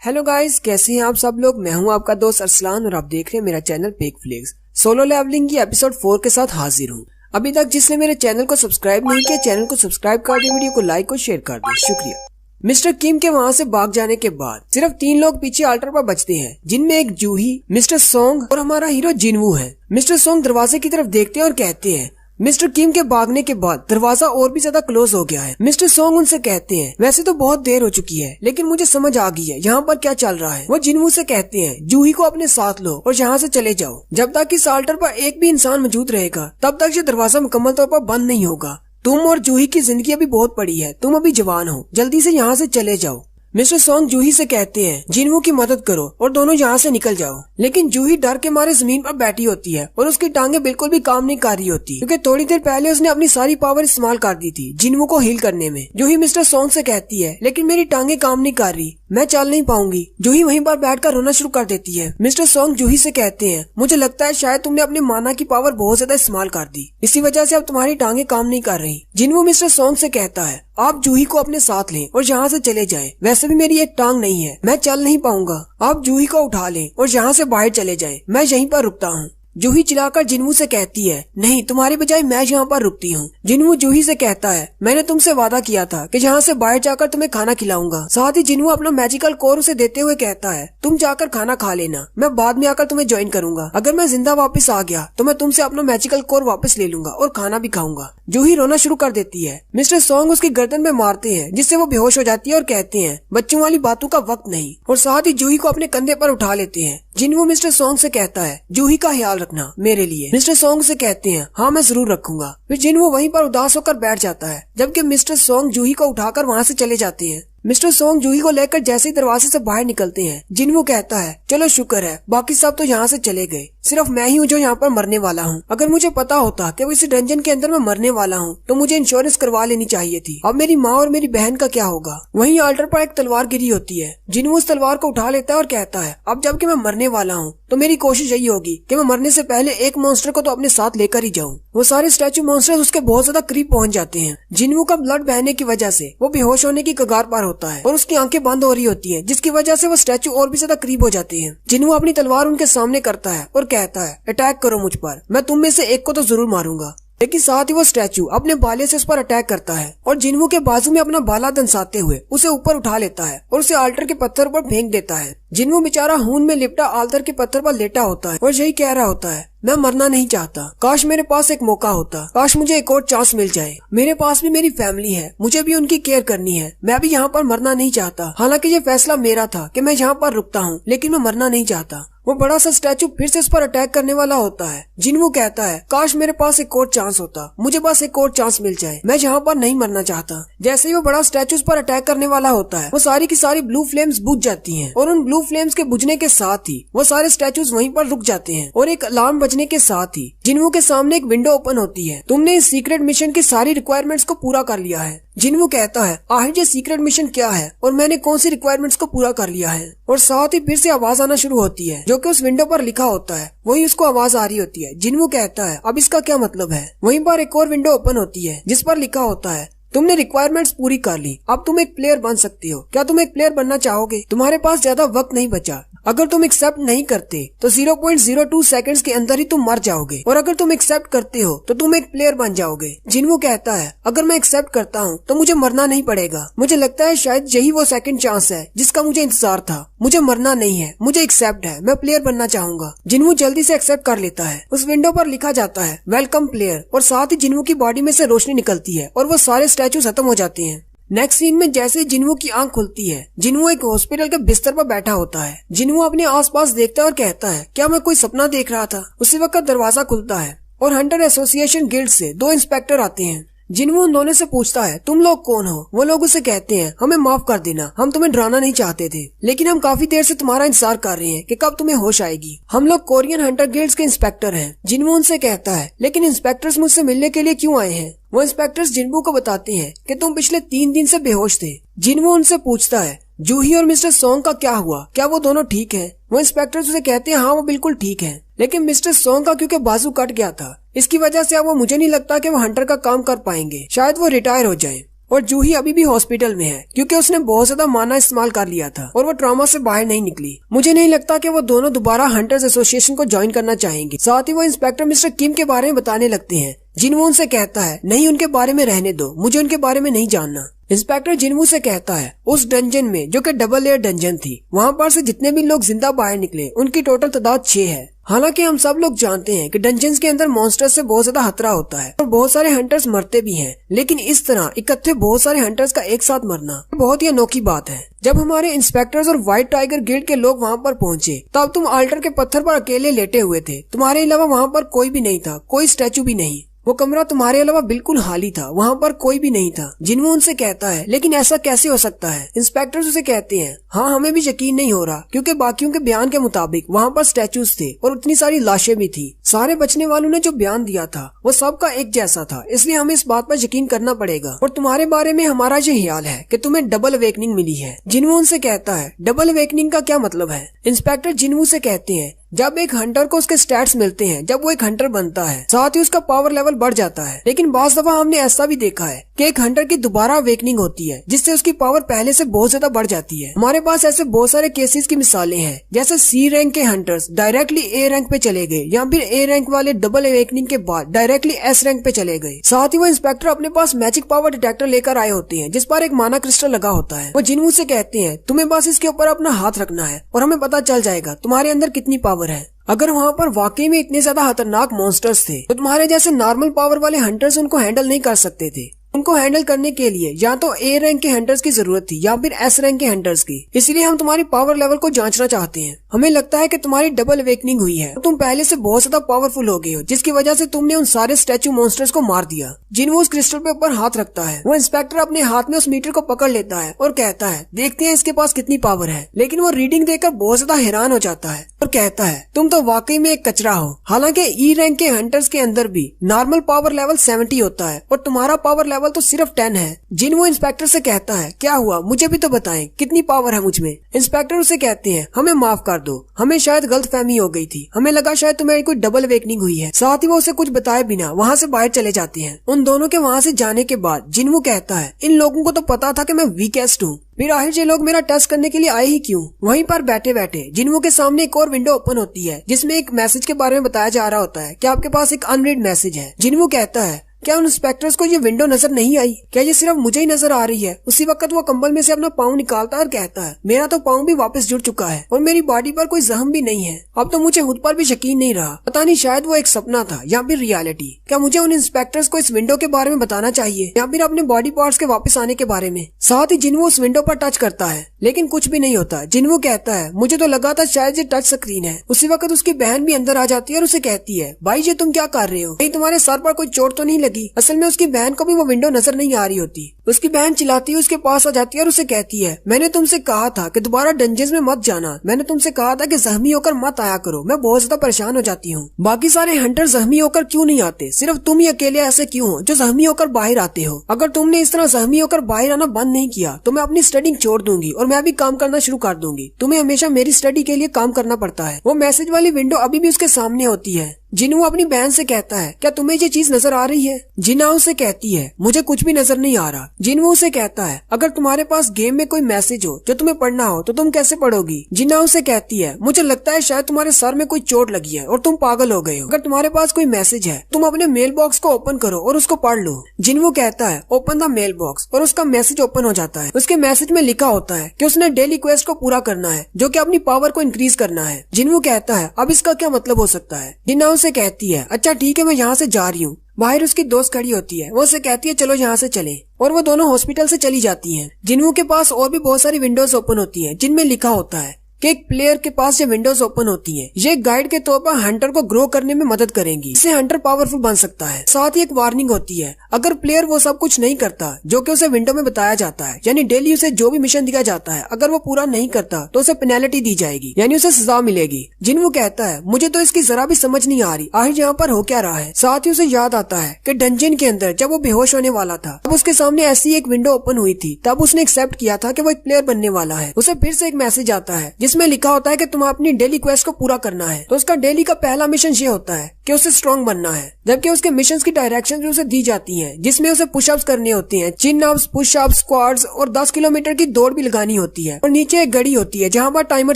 Hello guys, कैसे हैं आप सब लोग। मैं हूं आपका दोस्त अरसलान और आप देख रहे हैं मेरा channel Pek Flix. Solo leveling की एपिसोड 4 के साथ हाजिर हूं। अभी तक जिसने मेरे चैनल को सब्सक्राइब नहीं किया, चैनल को सब्सक्राइब कर दे, वीडियो को लाइक और शेयर कर दे, शुक्रिया। मिस्टर किम के वहाँ से भाग जाने के बाद सिर्फ 3 लोग पीछे अल्टर पर बचते हैं, जिनमें एक जूही, मिस्टर सोंग और हमारा हीरो जिनवू है। मिस्टर सोंग दरवाजे की तरफ देखते हैं और कहते हैं मिस्टर किम के भागने के बाद दरवाजा और भी ज्यादा क्लोज हो गया है। मिस्टर सोंग उनसे कहते हैं वैसे तो बहुत देर हो चुकी है, लेकिन मुझे समझ आ गई है यहाँ पर क्या चल रहा है। वो जिनवू से कहते हैं जूही को अपने साथ लो और यहाँ से चले जाओ। जब तक इस अल्टर पर एक भी इंसान मौजूद रहेगा तब तक ये दरवाजा मुकम्मल तौर पर बंद नहीं होगा। तुम और जूही की जिंदगी अभी बहुत बड़ी है, तुम अभी जवान हो, जल्दी से यहाँ से चले जाओ। मिस्टर सोंग जूही से कहते हैं जिनवू की मदद करो और दोनों यहाँ से निकल जाओ। लेकिन जूही डर के मारे जमीन पर बैठी होती है और उसकी टांगे बिल्कुल भी काम नहीं कर रही होती, क्योंकि थोड़ी देर पहले उसने अपनी सारी पावर इस्तेमाल कर दी थी जिनवू को हील करने में। जूही मिस्टर सोंग से कहती है लेकिन मेरी टांगे काम नहीं कर रही, मैं चल नहीं पाऊंगी। जूही वहीं पर बैठकर रोना शुरू कर देती है। मिस्टर सोंग जूही से कहते हैं मुझे लगता है शायद तुमने अपनी माना की पावर बहुत ज्यादा इस्तेमाल कर दी, इसी वजह से अब तुम्हारी टांगे काम नहीं कर रही। जिनवू मिस्टर सोंग से कहता है आप जूही को अपने साथ लें और यहाँ से चले जाएं। वैसे भी मेरी एक टांग नहीं है, मैं चल नहीं पाऊंगा। आप जूही को उठा लें और यहाँ से बाहर चले जाएं, मैं यहीं पर रुकता हूँ। जूही चिल्लाकर जिनवू से कहती है नहीं, तुम्हारे बजाय मैं यहाँ पर रुकती हूँ। जिनवू जूही से कहता है मैंने तुमसे वादा किया था कि यहाँ से बाहर जाकर तुम्हें खाना खिलाऊंगा। साथ ही जिनवू अपना मैजिकल कोर उसे देते हुए कहता है तुम जाकर खाना खा लेना, मैं बाद में आकर तुम्हें ज्वाइन करूंगा। अगर मैं जिंदा वापस आ गया तो मैं तुमसे अपना मैजिकल कोर वापस ले लूंगा और खाना भी खाऊंगा। जूही रोना शुरू कर देती है। मिस्टर सोंग उसकी गर्दन में मारते हैं जिससे वो बेहोश हो जाती है और कहते हैं बच्चों वाली बातों का वक्त नहीं, और साथ ही जूही को अपने कंधे पर उठा लेते हैं। जिनवू मिस्टर सोंग से कहता है जूही का ख्याल रखना मेरे लिए। मिस्टर सोंग से कहते हैं हाँ मैं जरूर रखूंगा। फिर जिनवू वहीं पर उदास होकर बैठ जाता है, जबकि मिस्टर सोंग जूही को उठाकर वहाँ से चले जाते हैं। मिस्टर सोंग जूही को लेकर जैसे ही दरवाजे से बाहर निकलते हैं, जिनवू कहता है चलो शुक्र है बाकी सब तो यहाँ से चले गए, सिर्फ मैं ही हूँ जो यहाँ पर मरने वाला हूँ। अगर मुझे पता होता कि वो इस डंजन के अंदर मैं मरने वाला हूँ तो मुझे इंश्योरेंस करवा लेनी चाहिए थी। अब मेरी माँ और मेरी बहन का क्या होगा। वहीं अल्टर पर एक तलवार गिरी होती है। जिनवू उस तलवार को उठा लेता है और कहता है अब जबकि मैं मरने वाला हूँ तो मेरी कोशिश यही होगी कि मैं मरने से पहले एक मॉन्स्टर को तो अपने साथ लेकर ही जाऊँ। वो सारे स्टैचू मॉन्स्टर्स उसके बहुत ज्यादा करीब पहुँच जाते हैं। जिनवू का ब्लड बहने की वजह से वो बेहोश होने की कगार पर होता है और उसकी आंखें बंद हो रही होती है, जिसकी वजह से वो स्टैचू और भी ज्यादा करीब हो जाते हैं। जिनवू अपनी तलवार उनके सामने करता है और कहता है अटैक करो मुझ पर, मैं तुम में से एक को तो जरूर मारूंगा। लेकिन साथ ही वो स्टैचू अपने भाले से उस पर अटैक करता है और जिनवू के बाजू में अपना भाला दंसाते हुए उसे ऊपर उठा लेता है और उसे अल्टर के पत्थर पर फेंक देता है। जिनवू बेचारा खून में लिपटा अल्टर के पत्थर पर लेटा होता है और यही कह रहा होता है मैं मरना नहीं चाहता, काश मेरे पास एक मौका होता, काश मुझे एक और चांस मिल जाए। मेरे पास भी मेरी फैमिली है, मुझे भी उनकी केयर करनी है, मैं भी यहाँ पर मरना नहीं चाहता। हालांकि ये फैसला मेरा था कि मैं यहाँ पर रुकता हूँ, लेकिन मैं मरना नहीं चाहता। वो बड़ा सा स्टैचू फिर से उस पर अटैक करने वाला होता है। जिनवू कहता है काश मेरे पास एक और चांस होता, मुझे बस एक और चांस मिल जाए, मैं यहाँ पर नहीं मरना चाहता। जैसे ही वो बड़ा स्टैचू उस पर अटैक करने वाला होता है, वो सारी की सारी ब्लू फ्लेम्स बुझ जाती हैं और उन ब्लू फ्लेम्स के बुझने के साथ ही वो सारे स्टैचूज वहीं पर रुक जाते हैं और एक अलार्म बजने के साथ ही जिनवू के सामने एक विंडो ओपन होती है। तुमने इस सीक्रेट मिशन की सारी रिक्वायरमेंट्स को पूरा कर लिया है। जिनवू कहता है आखिर ये सीक्रेट मिशन क्या है और मैंने कौन सी रिक्वायरमेंट्स को पूरा कर लिया है। और साथ ही फिर से आवाज आना शुरू होती है जो कि उस विंडो पर लिखा होता है, वही उसको आवाज आ रही होती है। जिनवू कहता है अब इसका क्या मतलब है। वहीं पर एक और विंडो ओपन होती है जिस पर लिखा होता है तुमने रिक्वायरमेंट्स पूरी कर ली, अब तुम एक प्लेयर बन सकते हो। क्या तुम एक प्लेयर बनना चाहोगे। तुम्हारे पास ज्यादा वक्त नहीं बचा, अगर तुम एक्सेप्ट नहीं करते तो 0.02 सेकंड्स के अंदर ही तुम मर जाओगे, और अगर तुम एक्सेप्ट करते हो तो तुम एक प्लेयर बन जाओगे। जिनवू कहता है अगर मैं एक्सेप्ट करता हूँ तो मुझे मरना नहीं पड़ेगा। मुझे लगता है शायद यही वो सेकंड चांस है जिसका मुझे इंतजार था। मुझे मरना नहीं है, मुझे एक्सेप्ट है, मैं प्लेयर बनना चाहूंगा। जिनवू जल्दी से एक्सेप्ट कर लेता है। उस विंडो पर लिखा जाता है वेलकम प्लेयर, और साथ ही जिनवू की बॉडी में से रोशनी निकलती है और वो सारे स्टैचू खत्म हो जाते हैं। नेक्स्ट सीन में जैसे ही जिनवू की आंख खुलती है, जिनवू एक हॉस्पिटल के बिस्तर पर बैठा होता है। जिनवू अपने आसपास देखता है और कहता है क्या मैं कोई सपना देख रहा था। उसी वक्त दरवाजा खुलता है और हंटर एसोसिएशन गिल्ड से 2 इंस्पेक्टर आते हैं। जिनवू उन दोनों से पूछता है तुम लोग कौन हो। वो लोग उसे कहते हैं हमें माफ कर देना, हम तुम्हें डराना नहीं चाहते थे, लेकिन हम काफी देर से तुम्हारा इंतजार कर रहे हैं कि कब तुम्हें होश आएगी। हम लोग कोरियन हंटर गिल्ड्स के इंस्पेक्टर हैं। जिनवू उनसे कहता है लेकिन इंस्पेक्टर्स मुझसे मिलने के लिए क्यों आए हैं। वो इंस्पेक्टर्स जिनवू को बताते हैं कि तुम पिछले 3 दिन से बेहोश थे। जिनवू उनसे पूछता है जूही और मिस्टर सोंग का क्या हुआ, क्या वो दोनों ठीक हैं? वो इंस्पेक्टर्स उसे कहते हैं हाँ वो बिल्कुल ठीक हैं, लेकिन मिस्टर सोंग का क्योंकि बाजू कट गया था, इसकी वजह से अब वो मुझे नहीं लगता कि वो हंटर का काम कर पाएंगे, शायद वो रिटायर हो जाएं। और जूही अभी भी हॉस्पिटल में है क्योंकि उसने बहुत ज्यादा माना इस्तेमाल कर लिया था और वो ट्रॉमा से बाहर नहीं निकली। मुझे नहीं लगता कि वो दोनों दोबारा हंटर्स एसोसिएशन को ज्वाइन करना चाहेंगे। साथ ही वो इंस्पेक्टर मिस्टर किम के बारे में बताने लगते हैं। जिनवू उनसे कहता है नहीं, उनके बारे में रहने दो, मुझे उनके बारे में नहीं जानना। इंस्पेक्टर जिनवू से कहता है उस डंजन में जो कि डबल लेयर डंजन थी, वहाँ पर से जितने भी लोग जिंदा बाहर निकले उनकी टोटल तादाद 6 है। हालांकि हम सब लोग जानते हैं कि डंजन्स के अंदर मॉन्स्टर्स से बहुत ज्यादा खतरा होता है और बहुत सारे हंटर्स मरते भी हैं, लेकिन इस तरह इकट्ठे बहुत सारे हंटर्स का एक साथ मरना बहुत ही अनोखी बात है। जब हमारे इंस्पेक्टर्स और व्हाइट टाइगर गिल्ड के लोग वहाँ पर पहुँचे तब तुम अल्टर के पत्थर पर अकेले लेटे हुए थे। तुम्हारे अलावा वहाँ पर कोई भी नहीं था, कोई स्टैचू भी नहीं। वो कमरा तुम्हारे अलावा बिल्कुल खाली था, वहाँ पर कोई भी नहीं था। जिनवू उनसे कहता है लेकिन ऐसा कैसे हो सकता है? इंस्पेक्टर्स उसे कहते हैं हाँ, हमें भी यकीन नहीं हो रहा क्योंकि बाकियों के बयान के मुताबिक वहाँ पर स्टैचूज थे और उतनी सारी लाशें भी थी। सारे बचने वालों ने जो बयान दिया था वो सबका एक जैसा था, इसलिए हमें इस बात पर यकीन करना पड़ेगा। और तुम्हारे बारे में हमारा ये ख्याल है कि तुम्हें डबल अवेकनिंग मिली है। जिनवू उनसे कहता है डबल अवेकनिंग का क्या मतलब है? इंस्पेक्टर जिनवू से कहते हैं जब एक हंटर को उसके स्टैट्स मिलते हैं, जब वो एक हंटर बनता है, साथ ही उसका पावर लेवल बढ़ जाता है। लेकिन बाज़ दफा हमने ऐसा भी देखा है कि एक हंटर की दोबारा अवेकनिंग होती है जिससे उसकी पावर पहले से बहुत ज्यादा बढ़ जाती है। हमारे पास ऐसे बहुत सारे केसेस की मिसालें हैं, जैसे सी रैंक के हंटर्स डायरेक्टली ए रैंक पे चले गए या फिर ए रैंक वाले डबल अवेकनिंग के बाद डायरेक्टली एस रैंक पे चले गए। साथ ही वो इंस्पेक्टर अपने पास मैजिक पावर डिटेक्टर लेकर आए होते हैं जिस पर एक माना क्रिस्टल लगा होता है। वो जिनवू से कहते हैं तुम्हें बस इसके ऊपर अपना हाथ रखना है और हमें पता चल जाएगा तुम्हारे अंदर कितनी पावर है। अगर वहाँ पर वाकई में इतने ज्यादा खतरनाक मॉन्स्टर्स थे तो तुम्हारे जैसे नॉर्मल पावर वाले हंटर्स उनको हैंडल नहीं कर सकते थे। उनको हैंडल करने के लिए या तो ए रैंक के हंटर्स की जरूरत थी या फिर एस रैंक के हंटर्स की। इसलिए हम तुम्हारी पावर लेवल को जांचना चाहते हैं। हमें लगता है कि तुम्हारी डबल अवेकनिंग हुई है, तुम पहले से बहुत ज्यादा पावरफुल हो गए हो, जिसकी वजह से तुमने उन सारे स्टैचू मॉन्स्टर्स को मार दिया। जिनवू उस क्रिस्टल पे ऊपर हाथ रखता है। वो इंस्पेक्टर अपने हाथ में उस मीटर को पकड़ लेता है और कहता है देखते हैं इसके पास कितनी पावर है। लेकिन वो रीडिंग देखकर बहुत ज्यादा हैरान हो जाता है और कहता है तुम तो वाकई में एक कचरा हो। हालांकि ई रैंक के हंटर्स के अंदर भी नॉर्मल पावर लेवल 70 होता है और तुम्हारा पावर लेवल तो सिर्फ 10 है। जिनवू इंस्पेक्टर से कहता है क्या हुआ, मुझे भी तो बताएं कितनी पावर है मुझ में। इंस्पेक्टर उसे कहते हैं हमें माफ कर दो, हमें शायद गलतफहमी हो गई थी, हमें लगा शायद तुम्हें कोई डबल अवेकनिंग हुई है। साथ ही वो उसे कुछ बताए बिना वहाँ से बाहर चले जाते हैं। उन दोनों के वहाँ से जाने के बाद जिनवू कहता है इन लोगों को तो पता था कि मैं वीकेस्ट हूँ, फिर आखिर ये लोग मेरा टेस्ट करने के लिए आए ही क्यों? वहीं पर बैठे बैठे जिनवू के सामने एक और विंडो ओपन होती है जिसमें एक मैसेज के बारे में बताया जा रहा होता है कि आपके पास एक अनरीड मैसेज है। जिनवू कहता है क्या उन इंस्पेक्टर्स को ये विंडो नजर नहीं आई? क्या ये सिर्फ मुझे ही नजर आ रही है? उसी वक्त वो कंबल में से अपना पाँव निकालता है और कहता है मेरा तो पाँव भी वापस जुड़ चुका है और मेरी बॉडी पर कोई जख्म भी नहीं है। अब तो मुझे खुद पर भी यकीन नहीं रहा, पता नहीं शायद वो एक सपना था या फिर रियलिटी। क्या मुझे उन इंस्पेक्टर्स को इस विंडो के बारे में बताना चाहिए या फिर अपने बॉडी पार्ट्स के वापस आने के बारे में? साथ ही जिनवू उस विंडो पर टच करता है लेकिन कुछ भी नहीं होता। जिनवू कहता है मुझे तो लगा था शायद ये टच स्क्रीन है। उसी वक्त उसकी बहन भी अंदर आ जाती है और उसे कहती है भाई ये तुम क्या कर रहे हो, कहीं तुम्हारे सर पर कोई चोट तो नहीं लगी? असल में उसकी बहन को भी वो विंडो नजर नहीं आ रही होती। उसकी बहन चिल्लाती है उसके पास आ जाती है और उसे कहती है मैंने तुमसे कहा था कि दोबारा डंजन्स में मत जाना, मैंने तुमसे कहा था कि जख्मी होकर मत आया करो, मैं बहुत ज्यादा परेशान हो जाती हूँ। बाकी सारे हंटर जख्मी होकर क्यों नहीं आते, सिर्फ तुम ही अकेले ऐसे क्यों हो जो जख्मी होकर बाहर आते हो? अगर तुमने इस तरह जख्मी होकर बाहर आना बंद नहीं किया तो मैं अपनी स्टडी छोड़ दूंगी और मैं भी काम करना शुरू कर दूंगी। तुम्हें हमेशा मेरी स्टडी के लिए काम करना पड़ता है। वो मैसेज वाली विंडो अभी भी उसके सामने होती है। जिनवू अपनी बहन से कहता है क्या तुम्हें ये चीज नजर आ रही है? जिना उसे कहती है मुझे कुछ भी नजर नहीं आ रहा। जिनवू उसे कहता है अगर तुम्हारे पास गेम में कोई मैसेज हो जो तुम्हें पढ़ना हो तो तुम कैसे पढ़ोगी? जिना उसे कहती है मुझे लगता है शायद तुम्हारे सर में कोई चोट लगी है और तुम पागल हो गए हो। अगर तुम्हारे पास कोई मैसेज है तुम अपने मेल बॉक्स को ओपन करो और उसको पढ़ लो। जिनवू कहता है ओपन द मेल बॉक्स और उसका मैसेज ओपन हो जाता है। उसके मैसेज में लिखा होता है कि उसने डेली क्वेस्ट को पूरा करना है जो कि अपनी पावर को इंक्रीज करना है। जिनवू कहता है अब इसका क्या मतलब हो सकता है? जिना उसे कहती है अच्छा ठीक है मैं यहाँ से जा रही हूँ। बाहर उसकी दोस्त खड़ी होती है, वो उसे कहती है चलो यहाँ से चलें और वो दोनों हॉस्पिटल से चली जाती हैं। जिनवू के पास और भी बहुत सारी विंडोज ओपन होती हैं जिनमें लिखा होता है कि एक प्लेयर के पास ये विंडोज ओपन होती हैं, ये गाइड के तौर पर हंटर को ग्रो करने में मदद करेंगी, इससे हंटर पावरफुल बन सकता है। साथ ही एक वार्निंग होती है अगर प्लेयर वो सब कुछ नहीं करता जो कि उसे विंडो में बताया जाता है, यानी डेली उसे जो भी मिशन दिया जाता है अगर वो पूरा नहीं करता तो उसे पेनल्टी दी जाएगी, यानी उसे सजा मिलेगी। जिनवू कहता है मुझे तो इसकी जरा भी समझ नहीं आ रही, आखिर यहाँ पर हो क्या रहा है? साथ ही उसे याद आता है कि डंजन के अंदर जब वो बेहोश होने वाला था तब उसके सामने ऐसी एक विंडो ओपन हुई थी, तब उसने एक्सेप्ट किया था कि वो एक प्लेयर बनने वाला है। उसे फिर से एक मैसेज आता है जिसमें लिखा होता है कि तुम्हें अपनी डेली क्वेस्ट को पूरा करना है। तो उसका डेली का पहला मिशन ये होता है कि उसे स्ट्रॉन्ग बनना है, जबकि उसके मिशन की डायरेक्शन भी उसे दी जाती है, जिसमें उसे पुशअप्स करनी होती है, चिन अप्स, पुशअप्स, स्क्वाट्स और 10 किलोमीटर की दौड़ भी लगानी होती है। और नीचे एक घड़ी होती है जहाँ पर टाइमर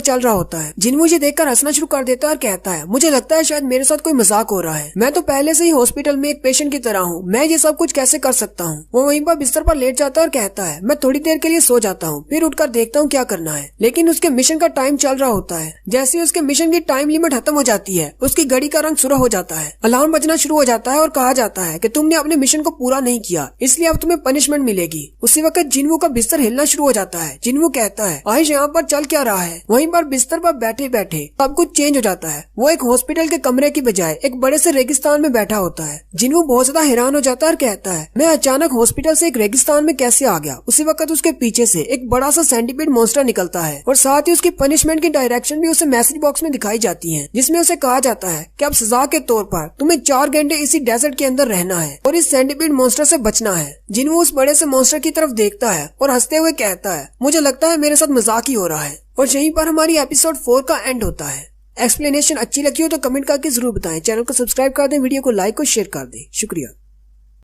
चल रहा होता है। जिन्हों ये देखकर हंसना शुरू कर देता है और कहता है, मुझे लगता है शायद मेरे साथ कोई मजाक हो रहा है। मैं तो पहले से ही हॉस्पिटल में एक पेशेंट की तरह हूँ, मैं ये सब कुछ कैसे कर सकता हूँ। वो वहीं पर बिस्तर पर लेट जाता है और कहता है, मैं थोड़ी देर के लिए सो जाता हूँ, फिर उठकर देखता हूँ क्या करना है। लेकिन उसके मिशन का टाइम चल रहा होता है। जैसे उसके मिशन की टाइम लिमिट खत्म हो जाती है, उसकी घड़ी का रंग सुर्ख हो जाता है, अलार्म बजना शुरू हो जाता है और कहा जाता है कि तुमने अपने मिशन को पूरा नहीं किया, इसलिए अब तुम्हें पनिशमेंट मिलेगी। उसी वक्त जिन्वू का बिस्तर हिलना शुरू हो जाता है। जिन्वू कहता है, आयुष यहाँ पर चल क्या रहा है। वहीं पर बिस्तर पर बैठे बैठे सब कुछ चेंज हो जाता है। वो एक हॉस्पिटल के कमरे की बजाय एक बड़े से रेगिस्तान में बैठा होता है। जिन्वू बहुत ज्यादा हैरान हो जाता है और कहता है, मैं अचानक हॉस्पिटल से एक रेगिस्तान में कैसे आ गया। उसी वक्त उसके पीछे से एक बड़ा सा सेंटीपीड मॉन्स्टर निकलता है और साथ ही उसकी पनिशमेंट की डायरेक्शन भी उसे मैसेज बॉक्स में दिखाई जाती है, जिसमें उसे कहा जाता है कि अब सजा के तौर पर तुम्हें 4 घंटे इसी डेजर्ट के अंदर रहना है और इस सेंटीपीड मॉन्स्टर से बचना है। जिन्वू उस बड़े से मॉन्स्टर की तरफ देखता है और हंसते हुए कहता है, मुझे लगता है मेरे साथ मजाक ही हो रहा है। और यहीं पर हमारी एपिसोड 4 का एंड होता है। एक्सप्लेनेशन अच्छी लगी हो तो कमेंट करके जरूर बताएं। चैनल को सब्सक्राइब कर दें, वीडियो को लाइक और शेयर कर दें। शुक्रिया।